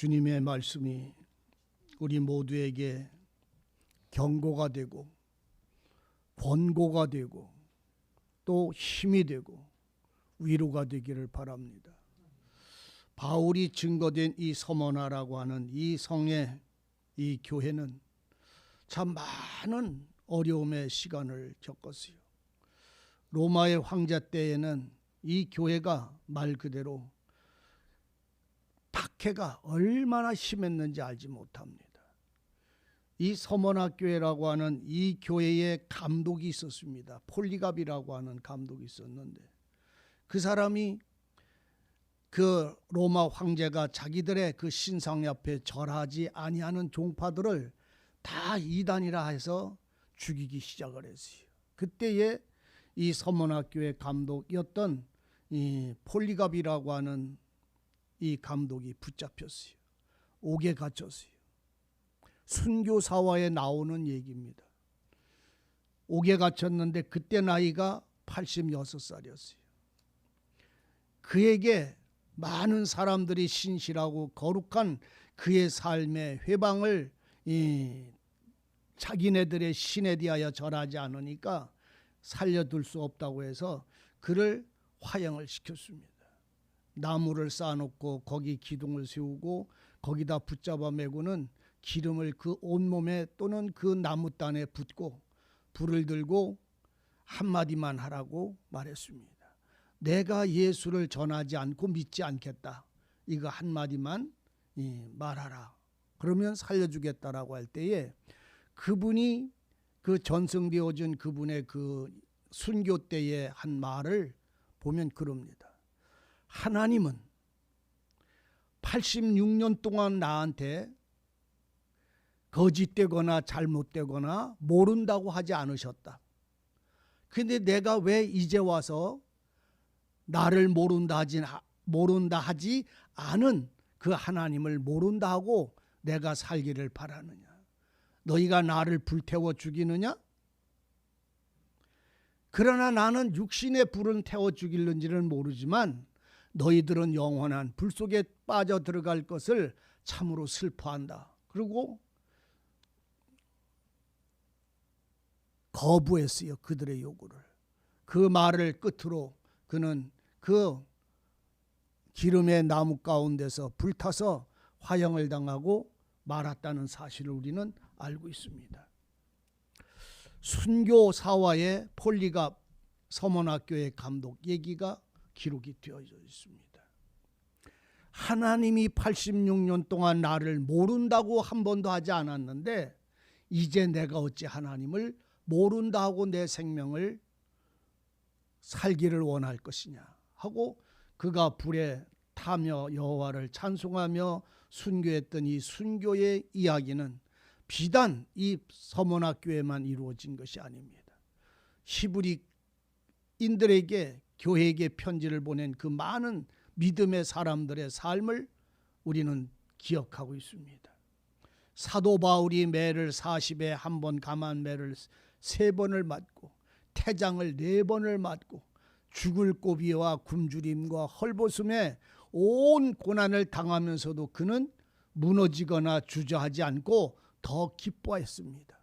주님의 말씀이 우리 모두에게 경고가 되고 권고가 되고 또 힘이 되고 위로가 되기를 바랍니다. 바울이 증거된 이 서머나라고 하는 이 성의 이 교회는 참 많은 어려움의 시간을 겪었어요. 로마의 황제 때에는 이 교회가 말 그대로 박해가 얼마나 심했는지 알지 못합니다. 이 서머나 교회라고 하는 이 교회에 감독이 있었습니다. 폴리갑이라고 하는 감독이 있었는데 그 사람이 그 로마 황제가 자기들의 그 신상 옆에 절하지 아니하는 종파들을 다 이단이라 해서 죽이기 시작을 했어요. 그때에 이 서머나 교회 감독이었던 이 폴리갑이라고 하는 이 감독이 붙잡혔어요. 옥에 갇혔어요. 순교사화에 나오는 얘기입니다. 옥에 갇혔는데 그때 나이가 86살이었어요. 그에게 많은 사람들이 신실하고 거룩한 그의 삶의 회방을 자기네들의 신에 대하여 절하지 않으니까 살려둘 수 없다고 해서 그를 화형을 시켰습니다. 나무를 쌓아놓고 거기 기둥을 세우고 거기다 붙잡아 매고는 기름을 그 온몸에 또는 그 나무단에 붓고 불을 들고 한마디만 하라고 말했습니다. 내가 예수를 전하지 않고 믿지 않겠다. 이거 한마디만 말하라. 그러면 살려주겠다라고 할 때에 그분이 그 전승되어진 그분의 그 순교 때의 한 말을 보면 그럽니다. 하나님은 86년 동안 나한테 거짓되거나 잘못되거나 모른다고 하지 않으셨다. 근데 내가 왜 이제 와서 나를 모른다 하지 않은 그 하나님을 모른다 하고 내가 살기를 바라느냐? 너희가 나를 불태워 죽이느냐? 그러나 나는 육신의 불은 태워 죽일는지는 모르지만 너희들은 영원한 불 속에 빠져 들어갈 것을 참으로 슬퍼한다. 그리고 거부했어요. 그들의 요구를. 그 말을 끝으로 그는 그 기름의 나무 가운데서 불타서 화형을 당하고 말았다는 사실을 우리는 알고 있습니다. 순교 사화의 폴리갑 서머나교회 감독 얘기가 기록이 되어져 있습니다. 하나님이 86년 동안 나를 모른다고 한 번도 하지 않았는데 이제 내가 어찌 하나님을 모른다 하고 내 생명을 살기를 원할 것이냐 하고 그가 불에 타며 여호와를 찬송하며 순교했던 이 순교의 이야기는 비단 이 서머나 교회만 이루어진 것이 아닙니다. 히브리인들에게 교회에게 편지를 보낸 그 많은 믿음의 사람들의 삶을 우리는 기억하고 있습니다. 사도 바울이 매를 40에 한 번 감한 매를 3번을 맞고 태장을 4번을 맞고 죽을 고비와 굶주림과 헐벗음에 온 고난을 당하면서도 그는 무너지거나 주저하지 않고 더 기뻐했습니다.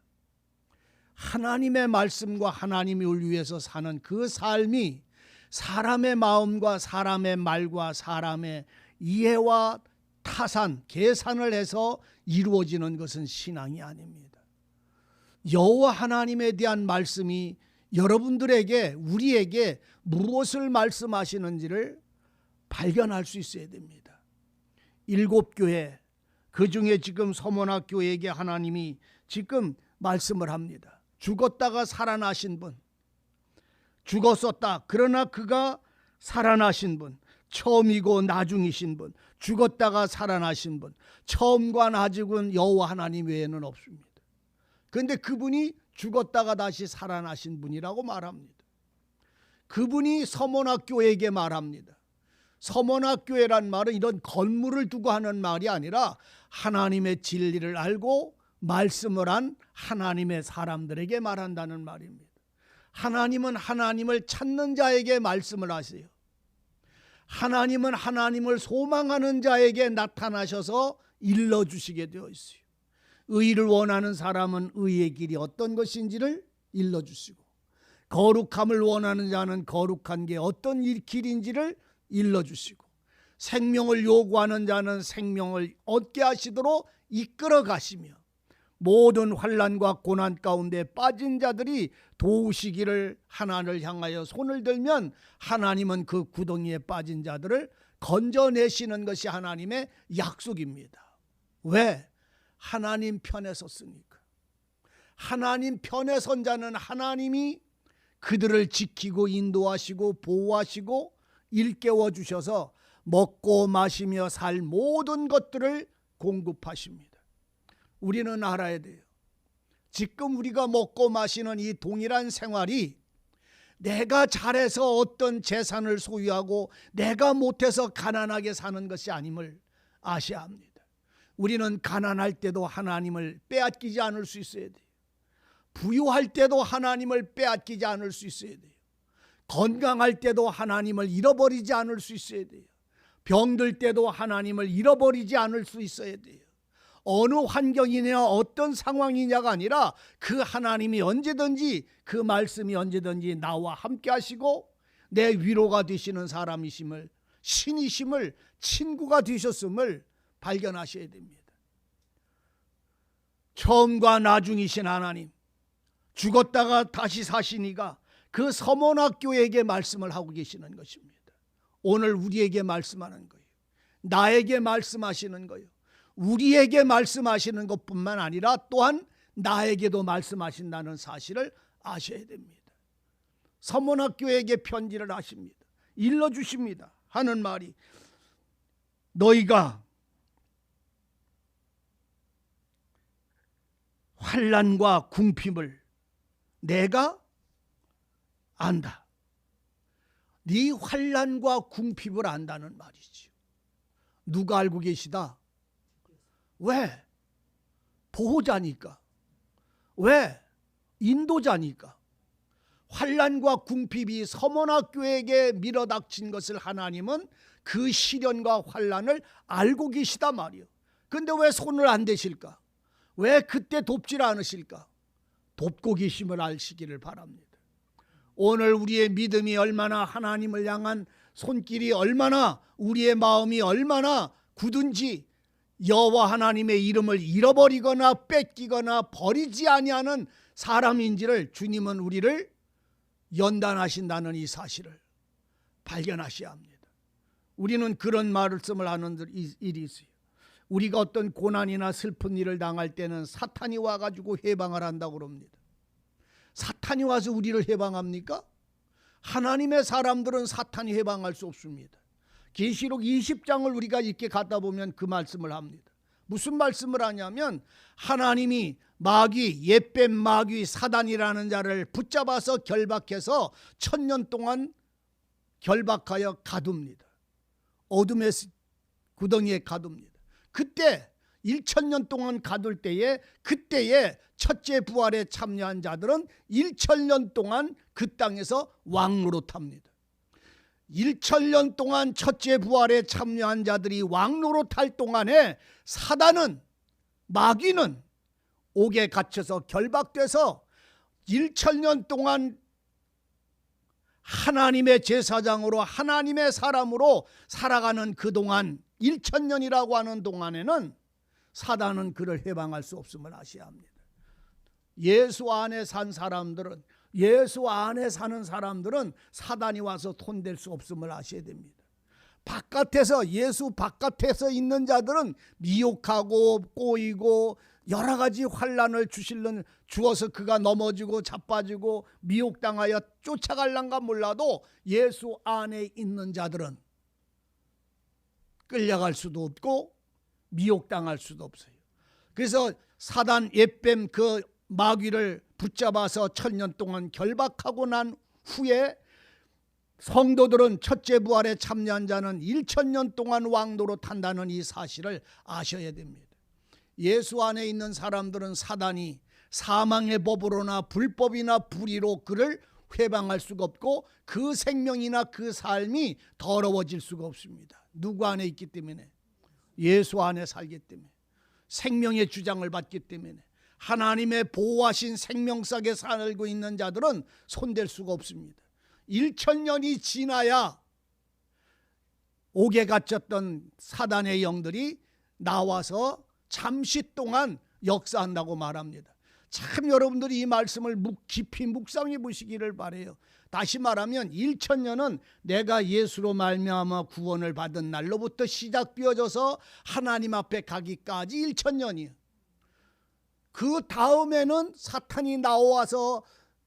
하나님의 말씀과 하나님을 위해서 사는 그 삶이 사람의 마음과 사람의 말과 사람의 이해와 타산, 계산을 해서 이루어지는 것은 신앙이 아닙니다. 여호와 하나님에 대한 말씀이 여러분들에게 우리에게 무엇을 말씀하시는지를 발견할 수 있어야 됩니다. 7교회 그 중에 지금 서머나 교회에게 하나님이 지금 말씀을 합니다. 죽었다가 살아나신 분, 죽었었다 그러나 그가 살아나신 분, 처음이고 나중이신 분, 죽었다가 살아나신 분, 처음과 나중은 여호와 하나님 외에는 없습니다. 그런데 그분이 죽었다가 다시 살아나신 분이라고 말합니다. 그분이 서머나 교회에게 말합니다. 서머나 교회란 말은 이런 건물을 두고 하는 말이 아니라 하나님의 진리를 알고 말씀을 한 하나님의 사람들에게 말한다는 말입니다. 하나님은 하나님을 찾는 자에게 말씀을 하세요. 하나님은 하나님을 소망하는 자에게 나타나셔서 일러주시게 되어 있어요. 의를 원하는 사람은 의의 길이 어떤 것인지를 일러주시고, 거룩함을 원하는 자는 거룩한 게 어떤 길인지를 일러주시고, 생명을 요구하는 자는 생명을 얻게 하시도록 이끌어 가시며, 모든 환난과 고난 가운데 빠진 자들이 도우시기를 하나님을 향하여 손을 들면 하나님은 그 구덩이에 빠진 자들을 건져내시는 것이 하나님의 약속입니다. 왜? 하나님 편에 섰으니까. 하나님 편에 선 자는 하나님이 그들을 지키고 인도하시고 보호하시고 일깨워 주셔서 먹고 마시며 살 모든 것들을 공급하십니다. 우리는 알아야 돼요. 지금 우리가 먹고 마시는 이 동일한 생활이 내가 잘해서 어떤 재산을 소유하고 내가 못해서 가난하게 사는 것이 아님을 아셔야 합니다. 우리는 가난할 때도 하나님을 빼앗기지 않을 수 있어야 돼요. 부유할 때도 하나님을 빼앗기지 않을 수 있어야 돼요. 건강할 때도 하나님을 잃어버리지 않을 수 있어야 돼요. 병들 때도 하나님을 잃어버리지 않을 수 있어야 돼요. 어느 환경이냐 어떤 상황이냐가 아니라 그 하나님이 언제든지, 그 말씀이 언제든지 나와 함께 하시고 내 위로가 되시는 사람이심을, 신이심을, 친구가 되셨음을 발견하셔야 됩니다. 처음과 나중이신 하나님, 죽었다가 다시 사시니가 그 서문학교에게 말씀을 하고 계시는 것입니다. 오늘 우리에게 말씀하는 거예요. 나에게 말씀하시는 거예요. 우리에게 말씀하시는 것뿐만 아니라 또한 나에게도 말씀하신다는 사실을 아셔야 됩니다. 서문학교에게 편지를 하십니다. 일러주십니다. 하는 말이, 너희가 환난과 궁핍을 내가 안다. 네 환난과 궁핍을 안다는 말이지요. 누가 알고 계시다? 왜? 보호자니까. 왜? 인도자니까. 환난과 궁핍이 서문학교에게 밀어닥친 것을 하나님은 그 시련과 환난을 알고 계시다 말이요. 근데 왜 손을 안 대실까? 왜 그때 돕질 않으실까? 돕고 계심을 아시기를 바랍니다. 오늘 우리의 믿음이 얼마나, 하나님을 향한 손길이 얼마나, 우리의 마음이 얼마나 굳은지, 여호와 하나님의 이름을 잃어버리거나 뺏기거나 버리지 아니하는 사람인지를 주님은 우리를 연단하신다는 이 사실을 발견하셔야 합니다. 우리는 그런 말씀을 하는 일이 있어요. 우리가 어떤 고난이나 슬픈 일을 당할 때는 사탄이 와가지고 해방을 한다고 그럽니다. 사탄이 와서 우리를 해방합니까? 하나님의 사람들은 사탄이 해방할 수 없습니다. 계시록 20장을 우리가 이렇게 갖다 보면 그 말씀을 합니다. 무슨 말씀을 하냐면, 하나님이 마귀, 옛뱀 마귀 사단이라는 자를 붙잡아서 결박해서 1000년 동안 결박하여 가둡니다. 어둠의 구덩이에 가둡니다. 그때 1000년 동안 가둘 때에, 그때에 첫째 부활에 참여한 자들은 1000년 동안 그 땅에서 왕노릇합니다. 1000년 동안 첫째 부활에 참여한 자들이 왕노릇할 동안에 사단은, 마귀는 옥에 갇혀서 결박돼서 1000년 동안 하나님의 제사장으로, 하나님의 사람으로 살아가는 그동안, 1000년이라고 하는 동안에는 사단은 그를 해방할 수 없음을 아셔야 합니다. 예수 안에 산 사람들은, 예수 안에 사는 사람들은 사단이 와서 손댈 수 없음을 아셔야 됩니다. 바깥에서, 예수 바깥에서 있는 자들은 미혹하고 꼬이고 여러 가지 환난을 주어서 그가 넘어지고 자빠지고 미혹당하여 쫓아갈란가 몰라도, 예수 안에 있는 자들은 끌려갈 수도 없고 미혹당할 수도 없어요. 그래서 사단, 옛뱀, 그 마귀를 붙잡아서 1000년 동안 결박하고 난 후에 성도들은 첫째 부활에 참여한 자는 1000년 동안 왕노릇한다는 이 사실을 아셔야 됩니다. 예수 안에 있는 사람들은 사단이 사망의 법으로나 불법이나 불의로 그를 회방할 수가 없고 그 생명이나 그 삶이 더러워질 수가 없습니다. 누구 안에 있기 때문에? 예수 안에 살기 때문에, 생명의 주장을 받기 때문에, 하나님의 보호하신 생명sak에 살고 있는 자들은 손댈 수가 없습니다. 1000년이 지나야 옥에 갇혔던 사단의 영들이 나와서 잠시 동안 역사한다고 말합니다. 참 여러분들이 이 말씀을 깊이 묵상해 보시기를 바라요. 다시 말하면 1000년은 내가 예수로 말미암아 구원을 받은 날로부터 시작되어져서 하나님 앞에 가기까지 1000년이에요. 그 다음에는 사탄이 나와서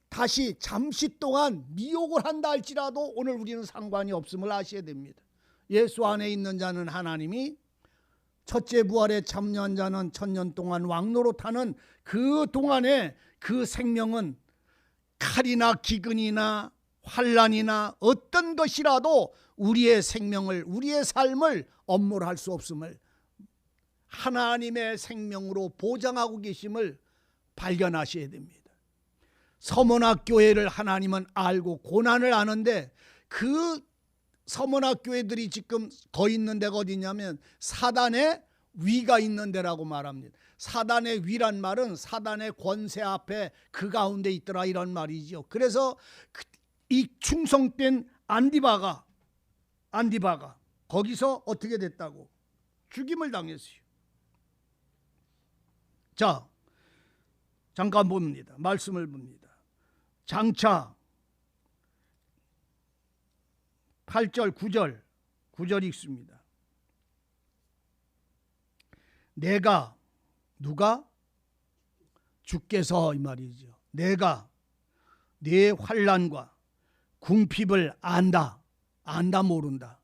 다시 잠시 동안 미혹을 한다 할지라도 오늘 우리는 상관이 없음을 아셔야 됩니다. 예수 안에 있는 자는 하나님이 첫째 부활에 참여한 자는 1000년 동안 왕노릇하는 그 동안에 그 생명은 칼이나 기근이나 환난이나 어떤 것이라도 우리의 생명을, 우리의 삶을 엄몰할 수 없음을, 하나님의 생명으로 보장하고 계심을 발견하셔야 됩니다. 서문학 교회를 하나님은 알고 고난을 아는데 그 서문학 교회들이 지금 거 있는 데가 어디냐면 사단의 위가 있는 데라고 말합니다. 사단의 위란 말은 사단의 권세 앞에 그 가운데 있더라 이런 말이죠. 그래서 이 충성된 안디바가 거기서 어떻게 됐다고? 죽임을 당했어요. 자, 잠깐 봅니다. 말씀을 봅니다. 장차 8절 9절 읽습니다. 내가, 누가? 주께서 이 말이죠. 내가 네 환난과 궁핍을 안다. 모른다.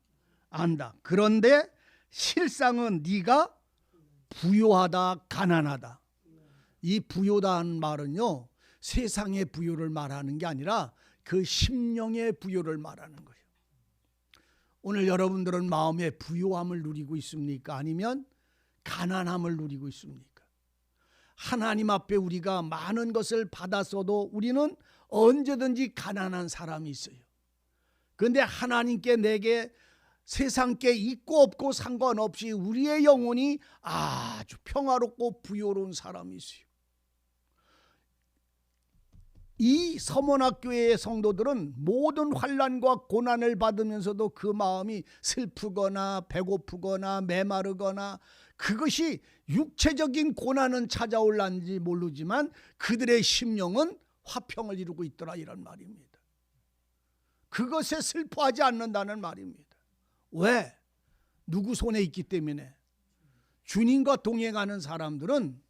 안다. 그런데 실상은 네가 부요하다, 가난하다. 이 부요다는 말은요, 세상의 부요를 말하는 게 아니라 그 심령의 부요를 말하는 거예요. 오늘 여러분들은 마음의 부요함을 누리고 있습니까? 아니면 가난함을 누리고 있습니까? 하나님 앞에 우리가 많은 것을 받았어도 우리는 언제든지 가난한 사람이 있어요. 그런데 하나님께 내게 세상께 있고 없고 상관없이 우리의 영혼이 아주 평화롭고 부요로운 사람이 있어요. 이 서문학교의 성도들은 모든 환난과 고난을 받으면서도 그 마음이 슬프거나 배고프거나 메마르거나 그것이 육체적인 고난은 찾아올란지 모르지만 그들의 심령은 화평을 이루고 있더라 이런 말입니다. 그것에 슬퍼하지 않는다는 말입니다. 왜? 누구 손에 있기 때문에. 주님과 동행하는 사람들은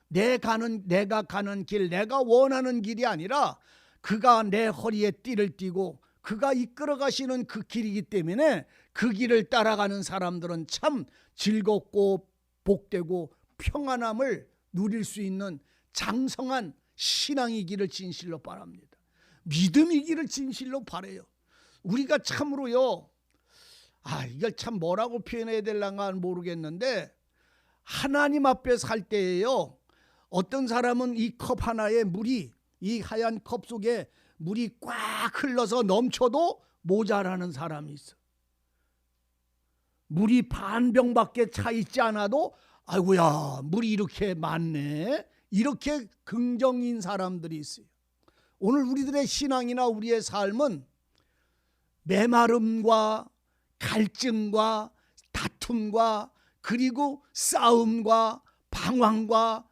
내가 가는 길, 내가 원하는 길이 아니라 그가 내 허리에 띠를 띠고 그가 이끌어 가시는 그 길이기 때문에 그 길을 따라가는 사람들은 참 즐겁고 복되고 평안함을 누릴 수 있는 장성한 신앙이기를 진실로 바랍니다. 믿음이기를 진실로 바라요. 우리가 참으로요, 이걸 참 뭐라고 표현해야 될란가 모르겠는데 하나님 앞에 살 때에요, 어떤 사람은 이 컵 하나에 물이, 이 하얀 컵 속에 물이 꽉 흘러서 넘쳐도 모자라는 사람이 있어. 물이 반 병밖에 차 있지 않아도 아이고야 물이 이렇게 많네, 이렇게 긍정인 사람들이 있어요. 오늘 우리들의 신앙이나 우리의 삶은 메마름과 갈증과 다툼과 그리고 싸움과 방황과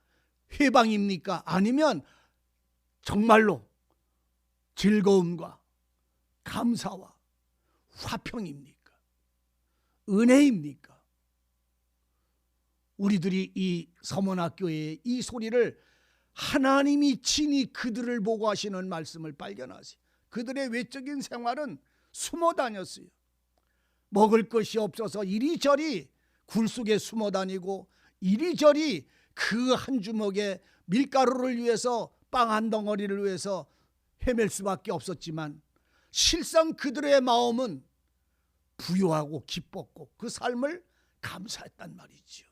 회방입니까? 아니면 정말로 즐거움과 감사와 화평입니까? 은혜입니까? 우리들이 이 서문학교의 이 소리를 하나님이 친히 그들을 보고 하시는 말씀을 발견하세요. 그들의 외적인 생활은 숨어 다녔어요. 먹을 것이 없어서 이리저리 굴 속에 숨어 다니고 이리저리 그 한 주먹의 밀가루를 위해서 빵 한 덩어리를 위해서 헤맬 수밖에 없었지만 실상 그들의 마음은 부요하고 기뻤고 그 삶을 감사했단 말이지요.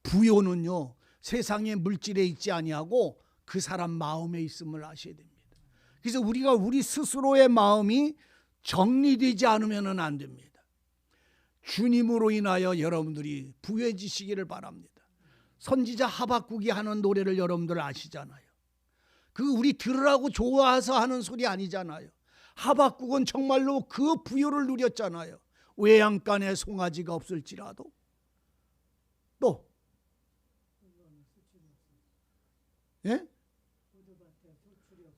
부요는요 세상의 물질에 있지 아니하고 그 사람 마음에 있음을 아셔야 됩니다. 그래서 우리가 우리 스스로의 마음이 정리되지 않으면 안 됩니다. 주님으로 인하여 여러분들이 부해지시기를 바랍니다. 선지자 하박국이 하는 노래를 여러분들 아시잖아요. 그 우리 들으라고 좋아서 하는 소리 아니잖아요. 하박국은 정말로 그 부요를 누렸잖아요. 외양간에 송아지가 없을지라도, 또 예?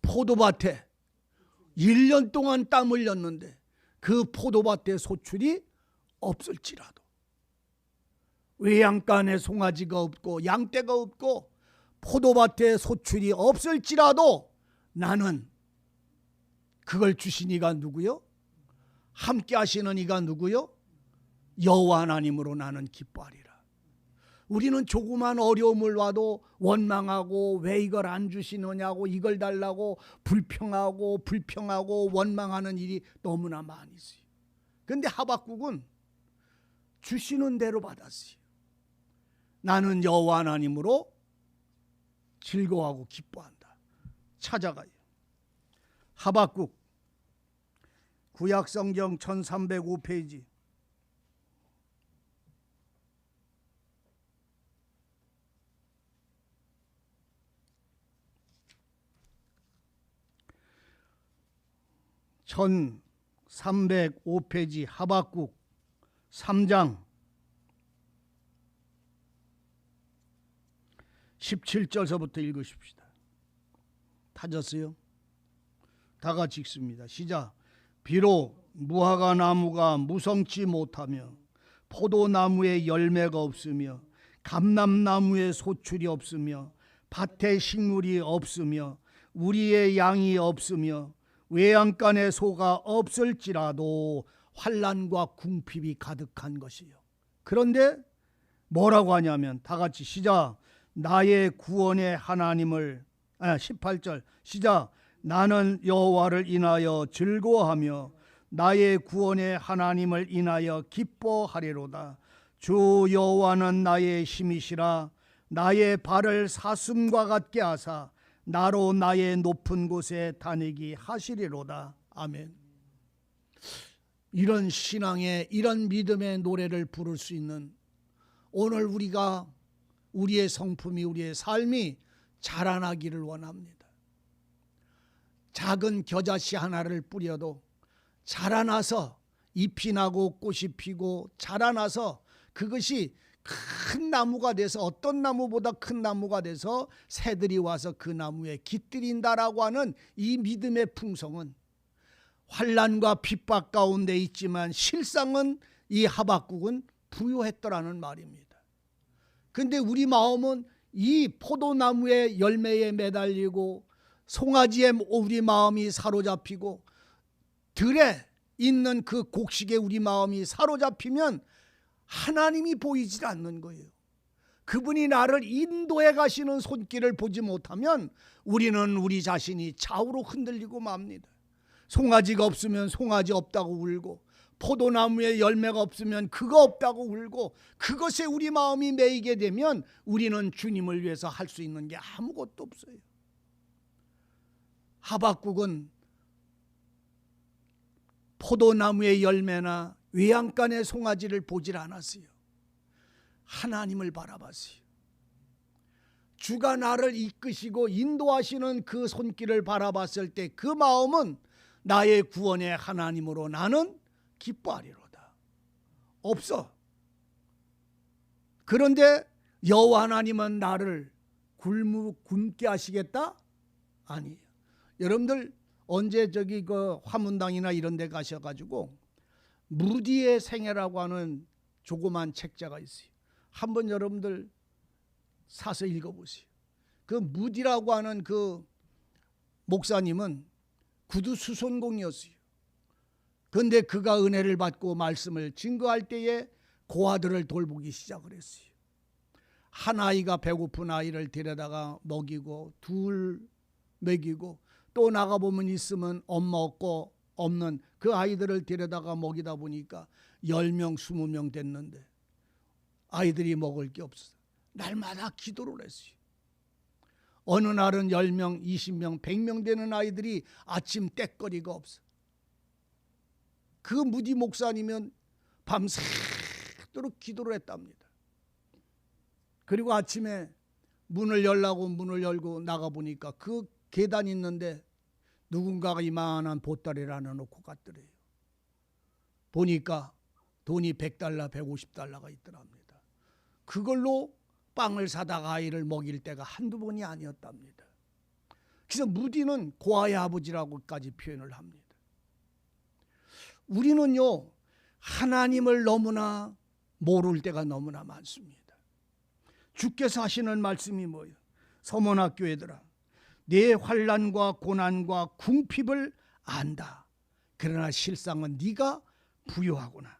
포도밭에 1년 동안 땀 흘렸는데 그 포도밭에 소출이 없을지라도, 외양간에 송아지가 없고 양떼가 없고 포도밭에 소출이 없을지라도 나는, 그걸 주신 이가 누구요? 함께 하시는 이가 누구요? 여호와 하나님으로 나는 기뻐하리라. 우리는 조그만 어려움을 와도 원망하고 왜 이걸 안 주시느냐고, 이걸 달라고 불평하고 원망하는 일이 너무나 많이 있어요. 그런데 하박국은 주시는 대로 받았어요. 나는 여호와 하나님으로 즐거워하고 기뻐한다. 찾아가요. 하박국 구약성경 1305페이지. (1305페이지) 하박국 3장 17절서부터 읽으십시다. 찾았어요? 다 같이 읽습니다. 시작. 비록 무화과 나무가 무성치 못하며 포도나무에 열매가 없으며 감람나무에 소출이 없으며 밭에 식물이 없으며 우리의 양이 없으며 외양간에 소가 없을지라도 환난과 궁핍이 가득한 것이요. 그런데 뭐라고 하냐면, 다 같이 시작. 나의 구원의 하나님을 18절 시작. 나는 여호와를 인하여 즐거워하며 나의 구원의 하나님을 인하여 기뻐하리로다. 주 여호와는 나의 힘이시라. 나의 발을 사슴과 같게 하사 나로 나의 높은 곳에 다니게 하시리로다. 아멘. 이런 신앙의, 이런 믿음의 노래를 부를 수 있는, 오늘 우리가, 우리의 성품이, 우리의 삶이 자라나기를 원합니다. 작은 겨자씨 하나를 뿌려도 자라나서 잎이 나고 꽃이 피고 자라나서 그것이 큰 나무가 돼서, 어떤 나무보다 큰 나무가 돼서 새들이 와서 그 나무에 깃들인다라고 하는 이 믿음의 풍성은 환난과 핍박 가운데 있지만 실상은 이 하박국은 부요했더라는 말입니다. 그런데 우리 마음은 이 포도나무의 열매에 매달리고 송아지에 우리 마음이 사로잡히고 들에 있는 그 곡식에 우리 마음이 사로잡히면 하나님이 보이질 않는 거예요. 그분이 나를 인도해 가시는 손길을 보지 못하면 우리는 우리 자신이 좌우로 흔들리고 맙니다. 송아지가 없으면 송아지 없다고 울고, 포도나무에 열매가 없으면 그거 없다고 울고, 그것에 우리 마음이 매이게 되면 우리는 주님을 위해서 할 수 있는 게 아무것도 없어요. 하박국은 포도나무의 열매나 외양간의 송아지를 보질 않았어요. 하나님을 바라봤어요. 주가 나를 이끄시고 인도하시는 그 손길을 바라봤을 때 그 마음은 나의 구원의 하나님으로 나는 기뻐하리로다. 없어. 그런데 여호와 하나님은 나를 굶게 하시겠다? 아니에요. 여러분들 언제 저기 그 화문당이나 이런 데 가셔가지고 무디의 생애라고 하는 조그만 책자가 있어요. 한번 여러분들 사서 읽어보세요. 그 무디라고 하는 그 목사님은 구두 수선공이었어요. 그런데 그가 은혜를 받고 말씀을 증거할 때에 고아들을 돌보기 시작을 했어요. 한 아이가 배고픈 아이를 데려다가 먹이고, 둘 먹이고, 또 나가보면 있으면 엄마 없고 없는 그 아이들을 데려다가 먹이다 보니까 10명 20명 됐는데 아이들이 먹을 게 없어서 날마다 기도를 했어요. 어느 날은 10명, 20명, 100명 되는 아이들이 아침 떽거리가 없어. 그 무디 목사님은 밤새도록 기도를 했답니다. 그리고 아침에 문을 열라고 문을 열고 나가보니까 그 계단 있는데 누군가가 이만한 보따리를 하나 놓고 갔더래요. 보니까 돈이 $100, $150가 있더랍니다. 그걸로 빵을 사다가 아이를 먹일 때가 한두 번이 아니었답니다. 그래서 무디는 고아의 아버지라고까지 표현을 합니다. 우리는요, 하나님을 너무나 모를 때가 너무나 많습니다. 주께서 하시는 말씀이 뭐예요? 서문학교 애들아, 내 환난과 고난과 궁핍을 안다. 그러나 실상은 네가 부유하구나.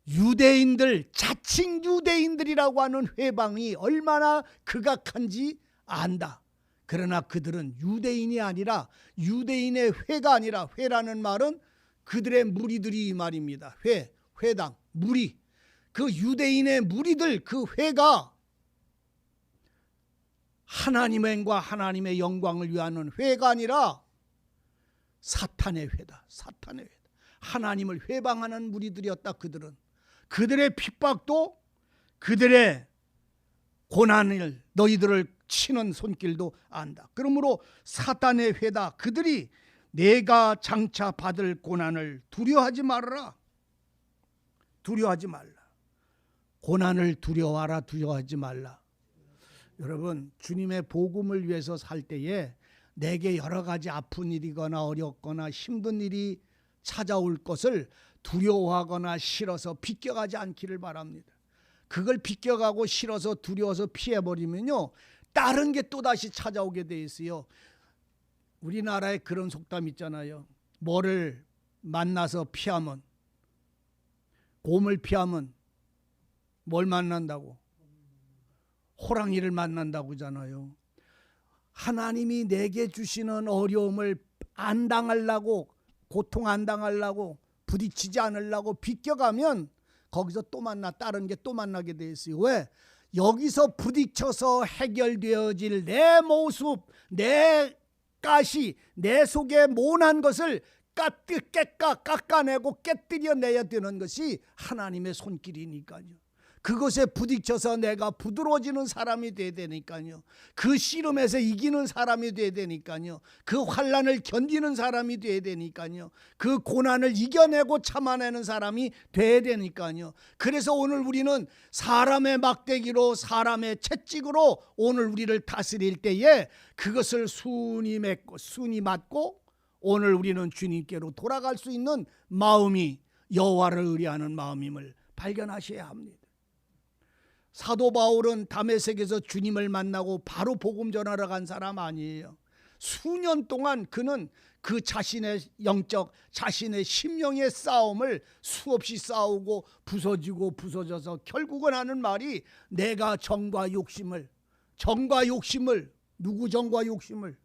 유대인들, 자칭 유대인들이라고 하는 회방이 얼마나 극악한지 안다. 그러나 그들은 유대인이 아니라, 유대인의 회가 아니라, 회라는 말은 그들의 무리들이 이 말입니다. 회당, 무리. 그 유대인의 무리들, 그 회가 하나님과 하나님의 영광을 위하는 회가 아니라 사탄의 회다. 사탄의 회다. 하나님을 회방하는 무리들이었다. 그들의 핍박도, 그들의 고난을, 너희들을 치는 손길도 안다. 그러므로 사탄의 회다. 그들이 내가 장차 받을 고난을 두려워하지 말아라. 두려워하지 말라. 고난을 두려워하라. 두려워하지 말라. 여러분, 주님의 복음을 위해서 살 때에 내게 여러 가지 아픈 일이거나 어렵거나 힘든 일이 찾아올 것을 두려워하거나 싫어서 비껴가지 않기를 바랍니다. 그걸 비껴가고 싫어서 두려워서 피해버리면요, 다른 게 또다시 찾아오게 돼 있어요. 우리나라에 그런 속담 있잖아요. 뭐를 만나서 피하면, 곰을 피하면 뭘 만난다고? 호랑이를 만난다고 하잖아요. 하나님이 내게 주시는 어려움을 안 당하려고, 고통 안 당하려고, 부딪히지 않으려고 비껴가면 거기서 또 다른 게 또 만나게 돼 있어요. 왜? 여기서 부딪혀서 해결되어질 내 모습, 내 가시, 내 속에 모난 것을 깎아내고 깨뜨려내야 되는 것이 하나님의 손길이니까요. 그것에 부딪혀서 내가 부드러워지는 사람이 돼야 되니까요. 그 씨름에서 이기는 사람이 돼야 되니까요. 그 환난을 견디는 사람이 돼야 되니까요. 그 고난을 이겨내고 참아내는 사람이 돼야 되니까요. 그래서 오늘 우리는 사람의 막대기로, 사람의 채찍으로 오늘 우리를 다스릴 때에 그것을 순히 맞고 오늘 우리는 주님께로 돌아갈 수 있는 마음이 여호와를 의뢰하는 마음임을 발견하셔야 합니다. 사도 바울은 다메섹에서 주님을 만나고 바로 복음 전하러 간 사람 아니에요. 수년 동안 그는 그 자신의 영적, 자신의 심령의 싸움을 수없이 싸우고 부서져서 결국은 하는 말이, 내가 정과 욕심을, 누구 정과 욕심을?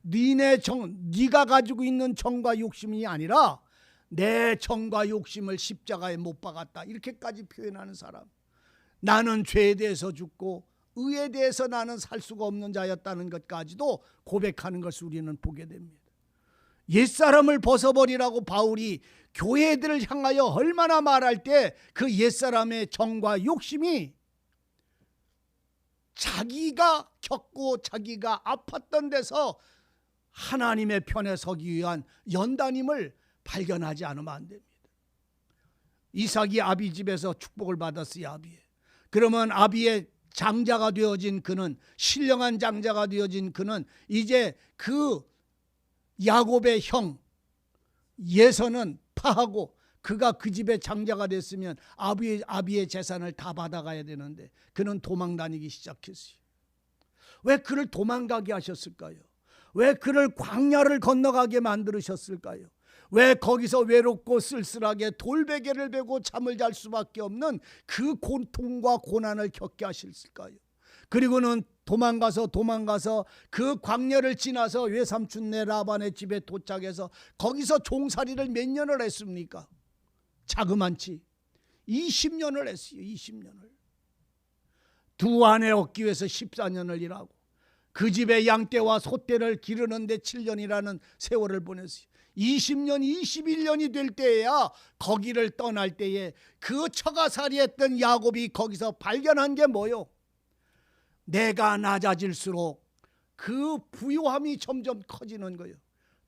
네가 가지고 있는 정과 욕심이 아니라 내 정과 욕심을 십자가에 못 박았다. 이렇게까지 표현하는 사람. 나는 죄에 대해서 죽고 의에 대해서 나는 살 수가 없는 자였다는 것까지도 고백하는 것을 우리는 보게 됩니다. 옛사람을 벗어버리라고 바울이 교회들을 향하여 얼마나 말할 때 그 옛사람의 정과 욕심이 자기가 겪고 자기가 아팠던 데서 하나님의 편에 서기 위한 연단임을 발견하지 않으면 안 됩니다. 이삭이 아비 집에서 축복을 받았어요. 아비에. 그러면 아비의 장자가 되어진 그는, 신령한 장자가 되어진 그는 이제 그 야곱의 형 예선은 파하고 그가 그 집의 장자가 됐으면 아비의 재산을 다 받아가야 되는데 그는 도망 다니기 시작했어요. 왜 그를 도망가게 하셨을까요? 왜 그를 광야를 건너가게 만들으셨을까요? 왜 거기서 외롭고 쓸쓸하게 돌베개를 베고 잠을 잘 수밖에 없는 그 고통과 고난을 겪게 하셨을까요? 그리고는 도망가서 그 광야를 지나서 외삼촌네 라반의 집에 도착해서 거기서 종살이를 몇 년을 했습니까? 자그만치 20년을 했어요. 20년을. 두 아내 얻기 위해서 14년을 일하고 그 집에 양떼와 소떼를 기르는데 7년이라는 세월을 보냈어요. 20년, 21년이 될 때에야 거기를 떠날 때에 그 처가살이했던 야곱이 거기서 발견한 게 뭐요? 내가 낮아질수록 그 부요함이 점점 커지는 거예요.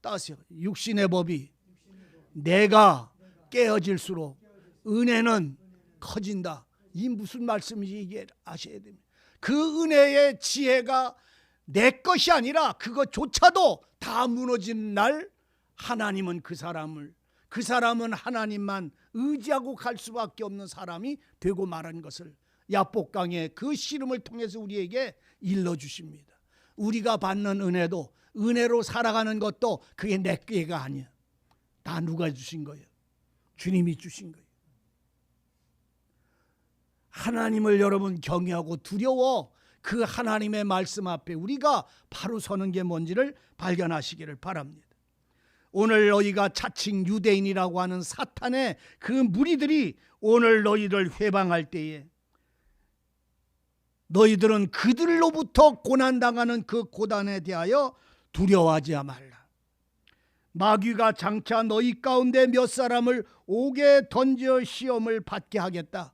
따세요. 육신의 법이 내가 깨어질수록 은혜는 커진다. 이 무슨 말씀인지 이게 아셔야 됩니다. 그 은혜의 지혜가 내 것이 아니라 그것조차도 다 무너진 날 하나님은 그 사람은 하나님만 의지하고 갈 수밖에 없는 사람이 되고 말한 것을 야복강의 그 씨름을 통해서 우리에게 일러주십니다. 우리가 받는 은혜도 은혜로 살아가는 것도 그게 내 게가 아니야. 다 누가 주신 거예요? 주님이 주신 거예요. 하나님을 여러분 경외하고 두려워 그 하나님의 말씀 앞에 우리가 바로 서는 게 뭔지를 발견하시기를 바랍니다. 오늘 너희가 자칭 유대인이라고 하는 사탄의 그 무리들이 오늘 너희를 회방할 때에 너희들은 그들로부터 고난당하는 그 고난에 대하여 두려워하지 말라. 마귀가 장차 너희 가운데 몇 사람을 옥에 던져 시험을 받게 하겠다.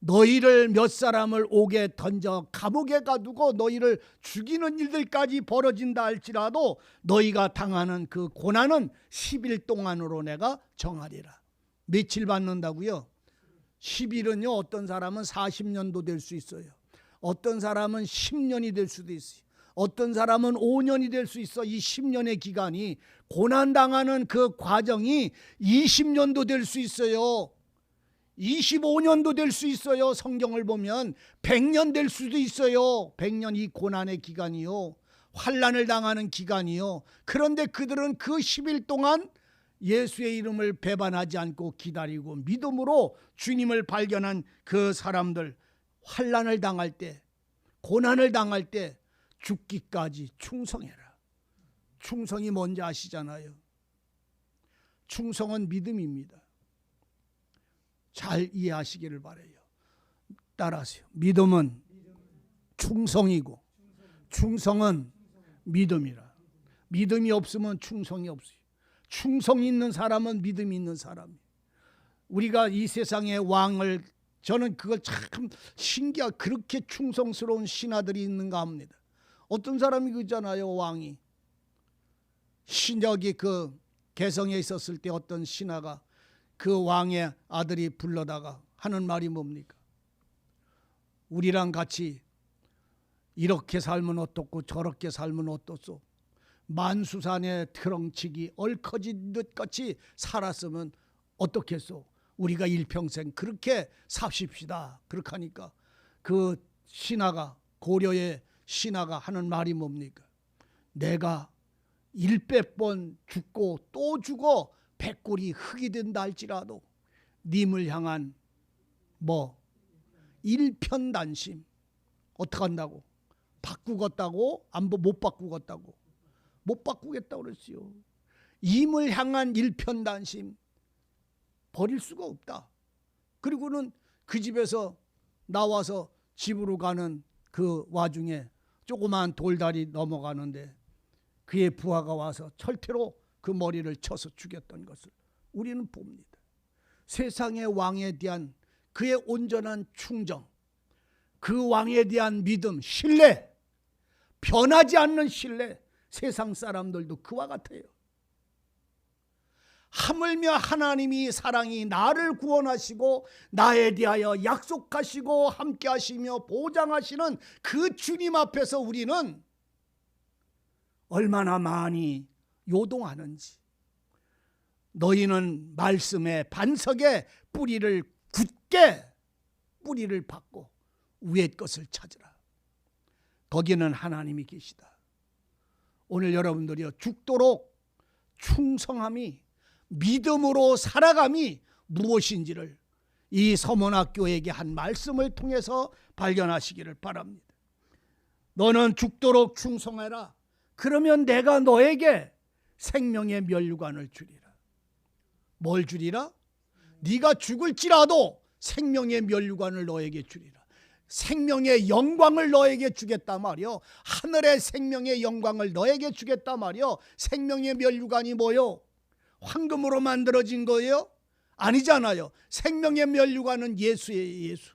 너희를 몇 사람을 옥에 던져 감옥에 가두고 너희를 죽이는 일들까지 벌어진다 할지라도 너희가 당하는 그 고난은 10일 동안으로 내가 정하리라. 며칠 받는다고요? 10일은요 어떤 사람은 40년도 될 수 있어요. 어떤 사람은 10년이 될 수도 있어요. 어떤 사람은 5년이 될 수 있어. 이 10년의 기간이 고난당하는 그 과정이 20년도 될 수 있어요. 25년도 될 수 있어요. 성경을 보면 100년 될 수도 있어요. 100년 이 고난의 기간이요. 환난을 당하는 기간이요. 그런데 그들은 그 10일 동안 예수의 이름을 배반하지 않고 기다리고 믿음으로 주님을 발견한 그 사람들, 환난을 당할 때, 고난을 당할 때 죽기까지 충성해라. 충성이 뭔지 아시잖아요. 충성은 믿음입니다. 잘 이해하시기를 바라요. 따라하세요. 믿음은 충성이고 충성은 믿음이라. 믿음이 없으면 충성이 없어요. 충성이 있는 사람은 믿음이 있는 사람이에요. 우리가 이 세상의 왕을, 저는 그걸 참 신기하고 그렇게 충성스러운 신하들이 있는가 합니다. 어떤 사람이 그잖아요. 왕이 신적이 그 개성에 있었을 때 어떤 신하가 그 왕의 아들이 불러다가 하는 말이 뭡니까? 우리랑 같이 이렇게 살면 어떻고 저렇게 살면 어떻소? 만수산의 트렁치기 얽혀진 듯 같이 살았으면 어떻겠소? 우리가 일평생 그렇게 삽십시다. 그렇게 하니까 그 신하가, 고려의 신하가 하는 말이 뭡니까? 내가 100번 죽고 또 죽어 백골이 흙이 된다 할지라도 님을 향한 일편단심. 어떻게 한다고? 바꾸겠다고? 못 바꾸겠다고? 못 바꾸겠다고 그랬어요. 님을 향한 일편단심 버릴 수가 없다. 그리고는 그 집에서 나와서 집으로 가는 그 와중에 조그마한 돌다리 넘어가는데 그의 부하가 와서 철퇴로 그 머리를 쳐서 죽였던 것을 우리는 봅니다. 세상의 왕에 대한 그의 온전한 충정, 그 왕에 대한 믿음, 신뢰, 변하지 않는 신뢰, 세상 사람들도 그와 같아요. 하물며 하나님이 사랑이 나를 구원하시고 나에 대하여 약속하시고 함께 하시며 보장하시는 그 주님 앞에서 우리는 얼마나 많이 요동하는지. 너희는 말씀의 반석에 뿌리를 굳게 뿌리를 박고 위의 것을 찾으라. 거기는 하나님이 계시다. 오늘 여러분들이요 죽도록 충성함이, 믿음으로 살아감이 무엇인지를 이 서문학교에게 한 말씀을 통해서 발견하시기를 바랍니다. 너는 죽도록 충성해라. 그러면 내가 너에게 생명의 면류관을 주리라. 뭘 주리라? 네가 죽을지라도 생명의 면류관을 너에게 주리라. 생명의 영광을 너에게 주겠다 말이요. 하늘의 생명의 영광을 너에게 주겠다 말이요. 생명의 면류관이 뭐요? 황금으로 만들어진 거예요? 아니잖아요. 생명의 면류관은 예수예요. 예수.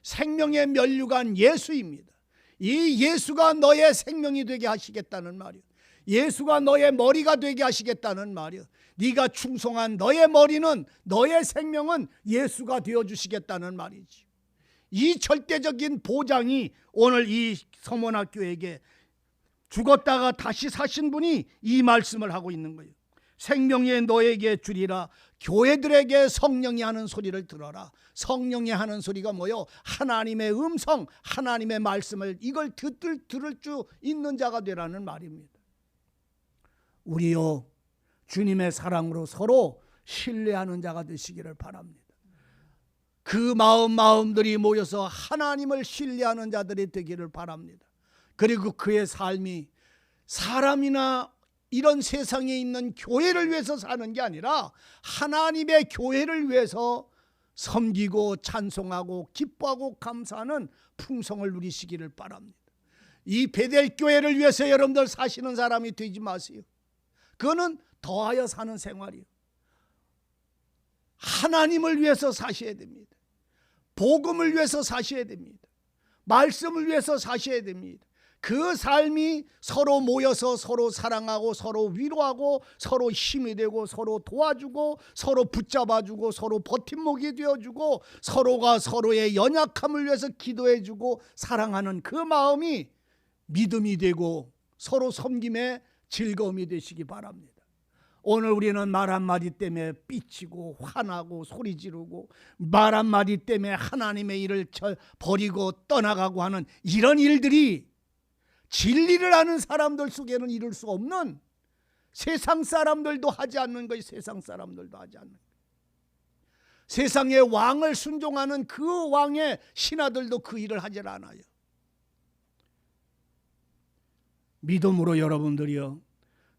생명의 면류관 예수입니다. 이 예수가 너의 생명이 되게 하시겠다는 말이요. 예수가 너의 머리가 되게 하시겠다는 말이요. 네가 충성한 너의 머리는, 너의 생명은 예수가 되어주시겠다는 말이지. 이 절대적인 보장이 오늘 이 서문학교에게 죽었다가 다시 사신 분이 이 말씀을 하고 있는 거예요. 생명이 너에게 주리라. 교회들에게 성령이 하는 소리를 들어라. 성령이 하는 소리가 뭐요? 하나님의 음성, 하나님의 말씀을 이걸 들을 수 있는 자가 되라는 말입니다. 우리요, 주님의 사랑으로 서로 신뢰하는 자가 되시기를 바랍니다. 그 마음들이 모여서 하나님을 신뢰하는 자들이 되기를 바랍니다. 그리고 그의 삶이 사람이나 이런 세상에 있는 교회를 위해서 사는 게 아니라 하나님의 교회를 위해서 섬기고 찬송하고 기뻐하고 감사하는 풍성을 누리시기를 바랍니다. 이 베델 교회를 위해서 여러분들 사시는 사람이 되지 마세요. 그거는 더하여 사는 생활이에요. 하나님을 위해서 사셔야 됩니다. 복음을 위해서 사셔야 됩니다. 말씀을 위해서 사셔야 됩니다. 그 삶이 서로 모여서 서로 사랑하고 서로 위로하고 서로 힘이 되고 서로 도와주고 서로 붙잡아주고 서로 버팀목이 되어주고 서로가 서로의 연약함을 위해서 기도해주고 사랑하는 그 마음이 믿음이 되고 서로 섬김의 즐거움이 되시기 바랍니다. 오늘 우리는 말 한마디 때문에 삐치고 화나고 소리 지르고 말 한마디 때문에 하나님의 일을 버리고 떠나가고 하는 이런 일들이 진리를 아는 사람들 속에는 이룰 수 없는, 세상 사람들도 하지 않는 것이 세상 사람들도 하지 않는 것. 세상의 왕을 순종하는 그 왕의 신하들도 그 일을 하질 않아요. 믿음으로 여러분들이요,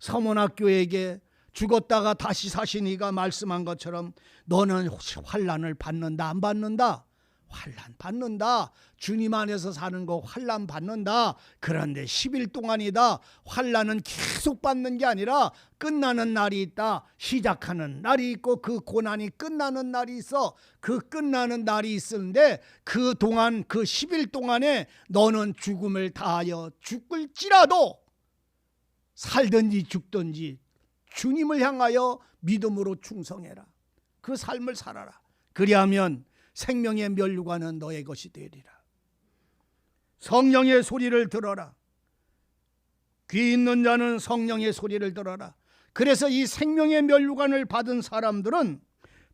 서문학교에게 죽었다가 다시 사신 이가 말씀한 것처럼 너는 환난을 받는다 안 받는다? 환난 받는다. 주님 안에서 사는 거 환난 받는다. 그런데 10일 동안이다. 환난은 계속 받는 게 아니라 끝나는 날이 있다. 시작하는 날이 있고 그 고난이 끝나는 날이 있어. 그 끝나는 날이 있는데 그 동안, 그 10일 동안에 너는 죽음을 다하여 죽을지라도 살든지 죽든지 주님을 향하여 믿음으로 충성해라. 그 삶을 살아라. 그리하면 생명의 면류관은 너의 것이 되리라. 성령의 소리를 들어라. 귀 있는 자는 성령의 소리를 들어라. 그래서 이 생명의 면류관을 받은 사람들은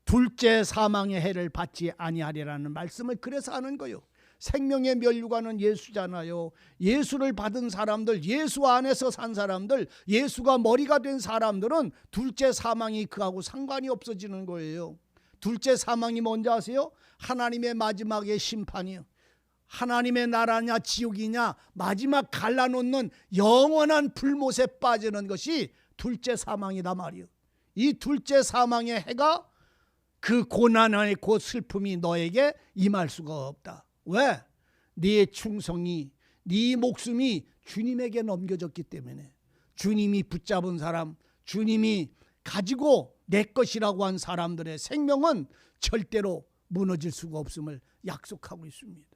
둘째 사망의 해를 받지 아니하리라는 말씀을 그래서 하는 거예요. 생명의 면류관은 예수잖아요. 예수를 받은 사람들, 예수 안에서 산 사람들, 예수가 머리가 된 사람들은 둘째 사망이 그하고 상관이 없어지는 거예요. 둘째 사망이 뭔지 아세요? 하나님의 마지막의 심판이요. 하나님의 나라냐 지옥이냐 마지막 갈라놓는 영원한 불못에 빠지는 것이 둘째 사망이다 말이요. 이 둘째 사망의 해가 그 고난의 그 슬픔이 너에게 임할 수가 없다. 왜? 네 충성이, 네 목숨이 주님에게 넘겨졌기 때문에. 주님이 붙잡은 사람, 주님이 가지고 내 것이라고 한 사람들의 생명은 절대로 무너질 수가 없음을 약속하고 있습니다.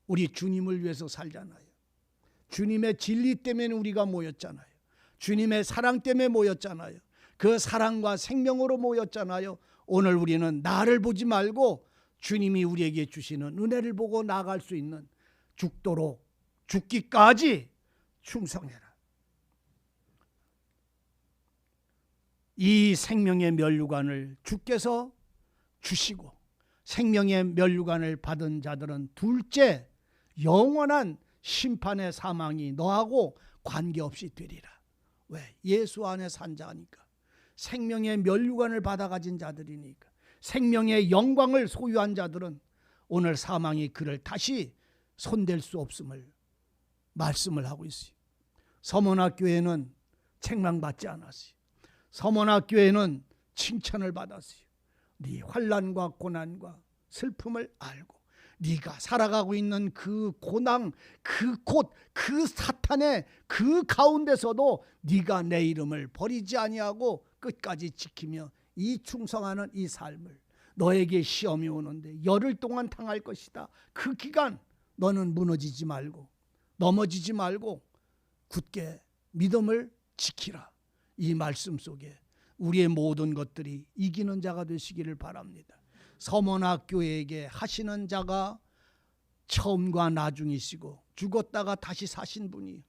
우리 주님을 위해서 살잖아요. 주님의 진리 때문에 우리가 모였잖아요. 주님의 사랑 때문에 모였잖아요. 그 사랑과 생명으로 모였잖아요. 오늘 우리는 나를 보지 말고 주님이 우리에게 주시는 은혜를 보고 나아갈 수 있는, 죽도록 죽기까지 충성해라. 이 생명의 면류관을 주께서 주시고 생명의 면류관을 받은 자들은 둘째 영원한 심판의 사망이 너하고 관계없이 되리라. 왜? 예수 안에 산 자니까. 생명의 면류관을 받아 가진 자들이니까. 생명의 영광을 소유한 자들은 오늘 사망이 그를 다시 손댈 수 없음을 말씀을 하고 있어요. 서문학교에는 책망받지 않았어요. 서문학교에는 칭찬을 받았어요. 네 환난과 고난과 슬픔을 알고 네가 살아가고 있는 그 고난, 그 곳, 그 사탄의 그 가운데서도 네가 내 이름을 버리지 아니하고 끝까지 지키며 이 충성하는 이 삶을, 너에게 시험이 오는데 열흘 동안 당할 것이다. 그 기간 너는 무너지지 말고 넘어지지 말고 굳게 믿음을 지키라. 이 말씀 속에 우리의 모든 것들이 이기는 자가 되시기를 바랍니다. 서문학교에게 하시는 자가 처음과 나중이시고 죽었다가 다시 사신 분이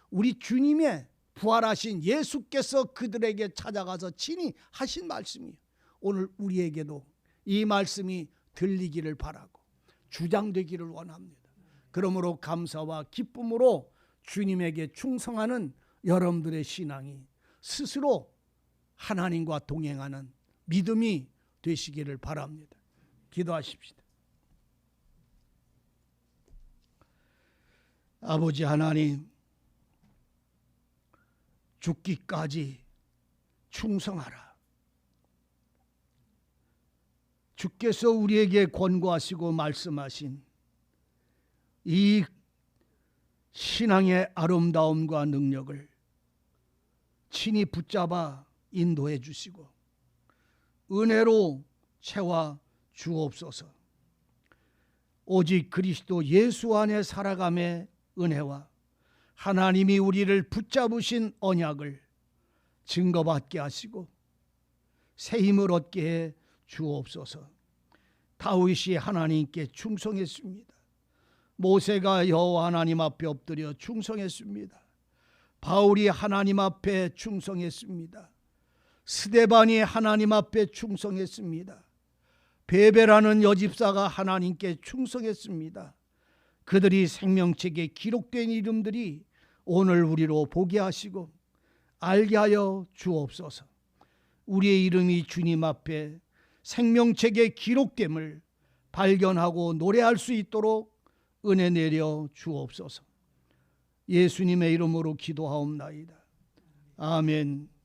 우리 주님의 부활하신 예수께서 그들에게 찾아가서 친히 하신 말씀이에요. 오늘 우리에게도 이 말씀이 들리기를 바라고 주장되기를 원합니다. 그러므로 감사와 기쁨으로 주님에게 충성하는 여러분들의 신앙이 스스로 하나님과 동행하는 믿음이 되시기를 바랍니다. 기도하십시다. 아버지 하나님, 죽기까지 충성하라. 주께서 우리에게 권고하시고 말씀하신 이 신앙의 아름다움과 능력을 친히 붙잡아 인도해 주시고 은혜로 채워 주옵소서. 오직 그리스도 예수 안에 살아감의 은혜와 하나님이 우리를 붙잡으신 언약을 증거받게 하시고 새 힘을 얻게 해 주옵소서. 다윗이 하나님께 충성했습니다. 모세가 여호와 하나님 앞에 엎드려 충성했습니다. 바울이 하나님 앞에 충성했습니다. 스데반이 하나님 앞에 충성했습니다. 베베라는 여집사가 하나님께 충성했습니다. 그들이 생명책에 기록된 이름들이 오늘 우리로 보게 하시고 알게 하여 주옵소서. 우리의 이름이 주님 앞에 생명책에 기록됨을 발견하고 노래할 수 있도록 은혜 내려 주옵소서. 예수님의 이름으로 기도하옵나이다. 아멘.